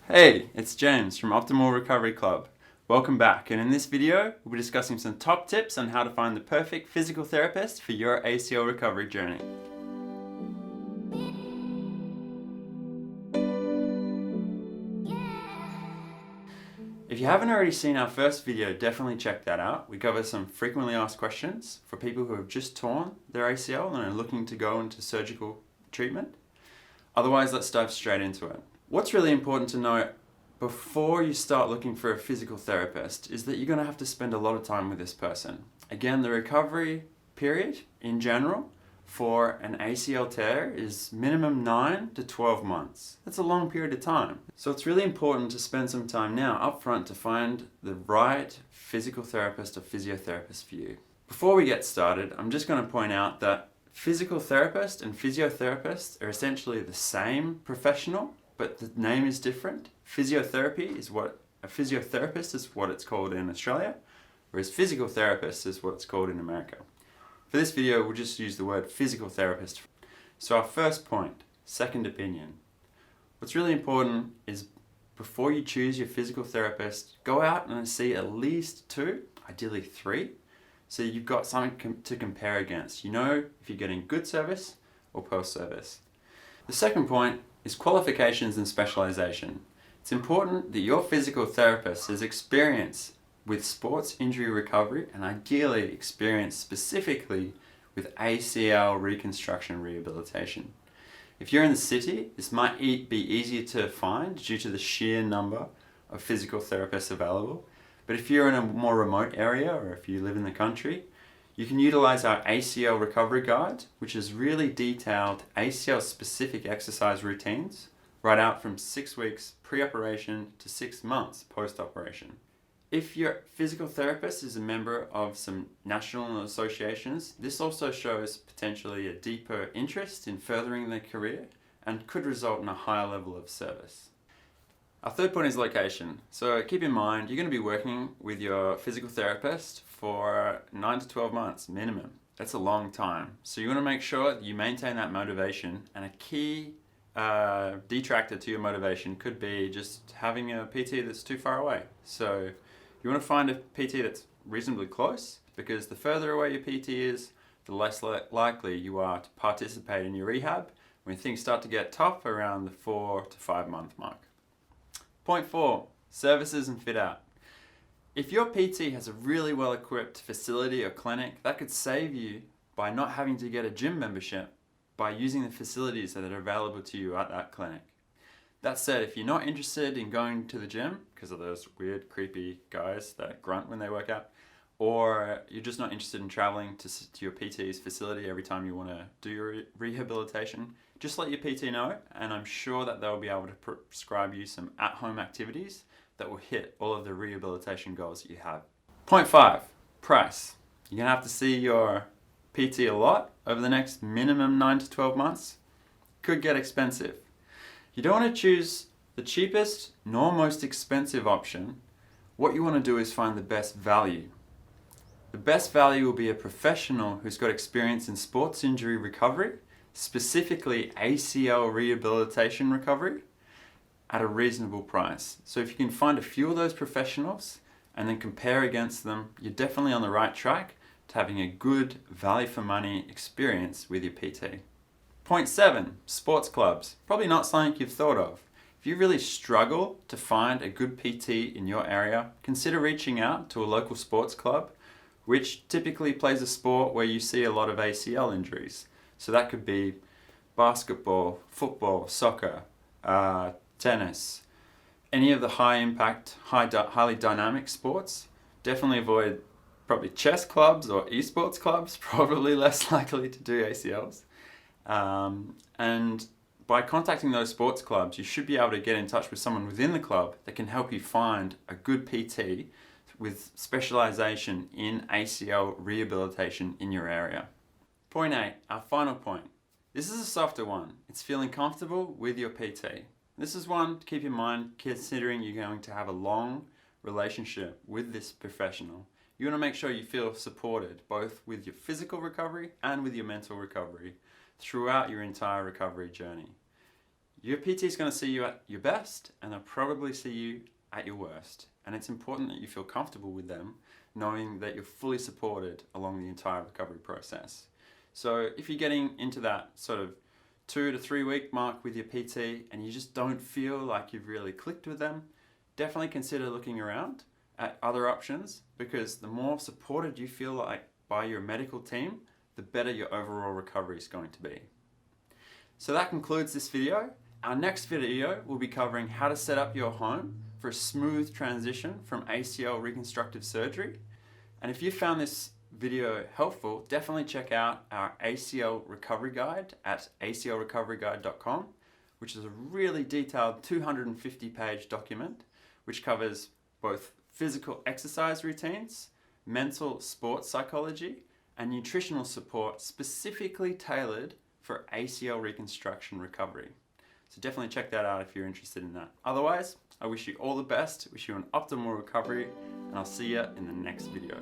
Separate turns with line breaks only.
Hey, it's James from Optimal Recovery Club. Welcome back, and in this video we'll be discussing some top tips on how to find the perfect physical therapist for your ACL recovery journey. If you haven't already seen our first video, definitely check that out. We cover some frequently asked questions for people who have just torn their ACL and are looking to go into surgical treatment. Otherwise, let's dive straight into it. What's really important to know before you start looking for a physical therapist is that you're going to have to spend a lot of time with this person. Again, the recovery period in general for an ACL tear is minimum 9 to 12 months. That's a long period of time. So it's really important to spend some time now up front to find the right physical therapist or physiotherapist for you. Before we get started, I'm just going to point out that physical therapist and physiotherapist are essentially the same professional, but the name is different. Physiotherapy is what a physiotherapist is what it's called in Australia, whereas physical therapist is what it's called in America. For this video, we'll just use the word physical therapist. So our first point, second opinion. What's really important is before you choose your physical therapist, go out and see at least 2, ideally 3, so you've got something to compare against. You know if you're getting good service or poor service. The second point is qualifications and specialization. It's important that your physical therapist has experience with sports injury recovery and ideally experience specifically with ACL reconstruction rehabilitation. If you're in the city, this might be easier to find due to the sheer number of physical therapists available. But if you're in a more remote area or if you live in the country, you can utilize our ACL recovery guide, which is really detailed ACL specific exercise routines right out from 6 weeks pre-operation to 6 months post-operation. If your physical therapist is a member of some national associations, this also shows potentially a deeper interest in furthering their career and could result in a higher level of service. Our third point is location. So keep in mind, you're going to be working with your physical therapist for 9 to 12 months minimum. That's a long time. So you want to make sure that you maintain that motivation, and a key detractor to your motivation could be just having a PT that's too far away. So you want to find a PT that's reasonably close, because the further away your PT is, the less likely you are to participate in your rehab when things start to get tough around the 4 to 5 month mark. Point 4, services and fit out. If your PT has a really well equipped facility or clinic, that could save you by not having to get a gym membership by using the facilities that are available to you at that clinic. That said, if you're not interested in going to the gym because of those weird, creepy guys that grunt when they work out, or you're just not interested in traveling to your PT's facility every time you want to do your rehabilitation, just let your PT know, and I'm sure that they'll be able to prescribe you some at-home activities that will hit all of the rehabilitation goals that you have. Point 5, price. You're going to have to see your PT a lot over the next minimum 9 to 12 months. Could get expensive. You don't want to choose the cheapest nor most expensive option. What you want to do is find the best value. The best value will be a professional who's got experience in sports injury recovery, specifically ACL rehabilitation recovery, at a reasonable price. So if you can find a few of those professionals and then compare against them, you're definitely on the right track to having a good value for money experience with your PT. Point 7, sports clubs. Probably not something you've thought of. If you really struggle to find a good PT in your area, consider reaching out to a local sports club, which typically plays a sport where you see a lot of ACL injuries. So that could be basketball, football, soccer, tennis, any of the high impact, highly dynamic sports. Definitely avoid probably chess clubs or esports clubs, probably less likely to do ACLs. And by contacting those sports clubs, you should be able to get in touch with someone within the club that can help you find a good PT with specialization in ACL rehabilitation in your area. Point 8, our final point. This is a softer one. It's feeling comfortable with your PT. This is one to keep in mind considering you're going to have a long relationship with this professional. You want to make sure you feel supported both with your physical recovery and with your mental recovery throughout your entire recovery journey. Your PT is going to see you at your best, and they'll probably see you at your worst. And it's important that you feel comfortable with them, knowing that you're fully supported along the entire recovery process. So if you're getting into that sort of 2 to 3 week mark with your PT and you just don't feel like you've really clicked with them, definitely consider looking around at other options, because the more supported you feel like by your medical team, the better your overall recovery is going to be. So that concludes this video. Our next video will be covering how to set up your home for a smooth transition from ACL reconstructive surgery. And if you found this video helpful, definitely check out our ACL recovery guide at aclrecoveryguide.com, which is a really detailed 250-page document which covers both physical exercise routines, mental sports psychology, and nutritional support specifically tailored for ACL reconstruction recovery. So definitely check that out if you're interested in that. Otherwise, I wish you all the best, wish you an optimal recovery, and I'll see you in the next video.